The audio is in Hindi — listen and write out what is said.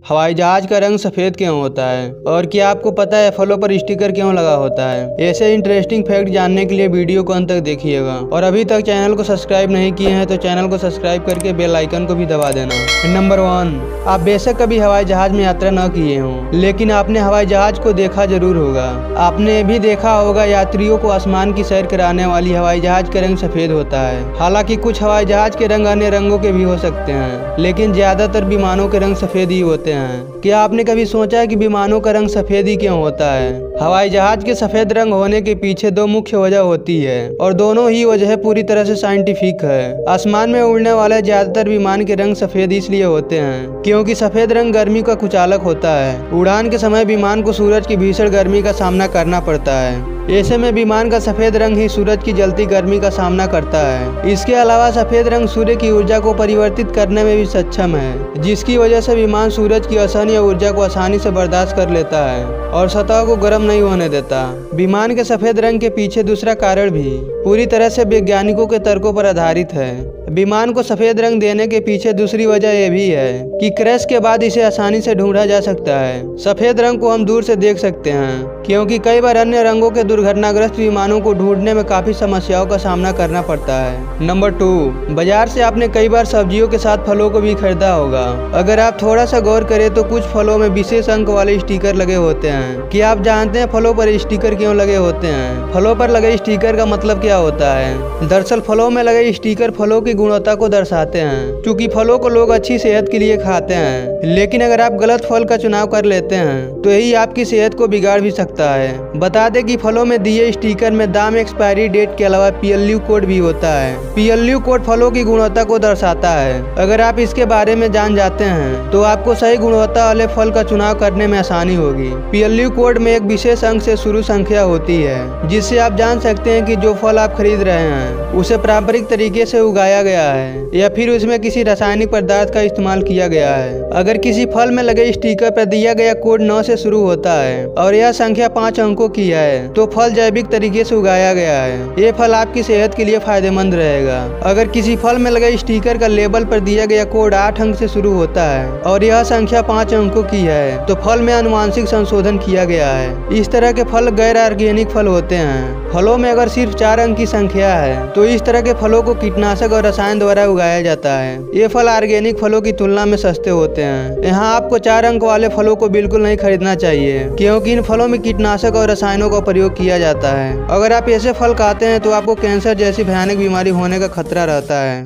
हवाई जहाज का रंग सफेद क्यों होता है और क्या आपको पता है फलों पर स्टिकर क्यों लगा होता है? ऐसे इंटरेस्टिंग फैक्ट जानने के लिए वीडियो को अंत तक देखिएगा और अभी तक चैनल को सब्सक्राइब नहीं किए हैं तो चैनल को सब्सक्राइब करके बेल आइकन को भी दबा देना। नंबर 1, आप बेशक कभी हवाई जहाज में यात्रा न किए हों, लेकिन आपने हवाई जहाज को देखा जरूर होगा। आपने भी देखा होगा यात्रियों को आसमान की सैर कराने वाली हवाई जहाज का रंग सफेद होता है। हालांकि कुछ हवाई जहाज के रंग अन्य रंगों के भी हो सकते हैं, लेकिन ज्यादातर विमानों के रंग सफेद ही होते हैं। क्या आपने कभी सोचा है कि विमानों का रंग सफेद ही क्यों होता है? हवाई जहाज के सफेद रंग होने के पीछे दो मुख्य वजह होती है और दोनों ही वजह पूरी तरह से साइंटिफिक है। आसमान में उड़ने वाले ज्यादातर विमान के रंग सफेद इसलिए होते हैं क्योंकि सफेद रंग गर्मी का कुचालक होता है। उड़ान के समय विमान को सूरज की भीषण गर्मी का सामना करना पड़ता है। ऐसे में विमान का सफेद रंग ही सूरज की जलती गर्मी का सामना करता है। इसके अलावा सफेद रंग सूर्य की ऊर्जा को परिवर्तित करने में भी सक्षम है, जिसकी वजह से विमान सूरज की असहनीय ऊर्जा को आसानी से बर्दाश्त कर लेता है और सतह को गर्म नहीं होने देता। विमान के सफेद रंग के पीछे दूसरा कारण भी पूरी तरह से वैज्ञानिकों के तर्कों पर आधारित है। विमान को सफेद रंग देने के पीछे दूसरी वजह यह भी है कि क्रैश के बाद इसे आसानी से ढूंढा जा सकता है। सफेद रंग को हम दूर से देख सकते हैं क्योंकि कई बार अन्य रंगों के दुर्घटनाग्रस्त विमानों को ढूंढने में काफी समस्याओं का सामना करना पड़ता है। नंबर 2, बाजार से आपने कई बार सब्जियों के साथ फलों को भी खरीदा होगा। अगर आप थोड़ा सा गौर करें तो कुछ फलों में विशेष अंक वाले स्टिकर लगे होते हैं। क्या आप जानते हैं फलों पर स्टिकर क्यों लगे होते हैं? फलों पर लगे स्टिकर का मतलब क्या होता है? दरअसल फलों में लगे स्टिकर फलों की गुणवत्ता को दर्शाते हैं, क्योंकि फलों को लोग अच्छी सेहत के लिए खाते हैं। लेकिन अगर आप गलत फल का चुनाव कर लेते हैं तो यही आपकी सेहत को बिगाड़ भी सकता है। बता दें कि फलों में दिए स्टिकर में दाम, एक्सपायरी डेट के अलावा PLU कोड भी होता है। PLU कोड फलों की गुणवत्ता को दर्शाता है। अगर आप इसके बारे में जान जाते हैं तो आपको सही गुणवत्ता वाले फल का चुनाव करने में आसानी होगी। PLU कोड में एक विशेष अंक से शुरू संख्या होती है, जिससे आप जान सकते हैं कि जो फल आप खरीद रहे हैं उसे पारंपरिक तरीके से उगाया गया है या फिर उसमें किसी रासायनिक पदार्थ का इस्तेमाल किया गया है। अगर किसी फल में लगे स्टिकर पर दिया गया कोड 9 से शुरू होता है और यह संख्या 5 अंकों की है तो फल जैविक तरीके से उगाया गया है। ये फल आपकी सेहत के लिए फायदेमंद रहेगा। अगर किसी फल में लगे स्टिकर का लेबल पर दिया गया कोड 8 अंक से शुरू होता है और यह संख्या 5 अंकों की है तो फल में आनुवांशिक संशोधन किया गया है। इस तरह के फल गैर ऑर्गेनिक फल होते हैं। फलों में अगर सिर्फ 4 अंक की संख्या है तो इस तरह के फलों को कीटनाशक और रसायन द्वारा उगाया जाता है। ये फल ऑर्गेनिक फलों की तुलना में सस्ते होते हैं। यहाँ आपको 4 अंक वाले फलों को बिल्कुल नहीं खरीदना चाहिए क्योंकि इन फलों में कीटनाशक और रसायनों का प्रयोग किया जाता है। अगर आप ऐसे फल खाते हैं तो आपको कैंसर जैसी भयानक बीमारी होने का खतरा रहता है।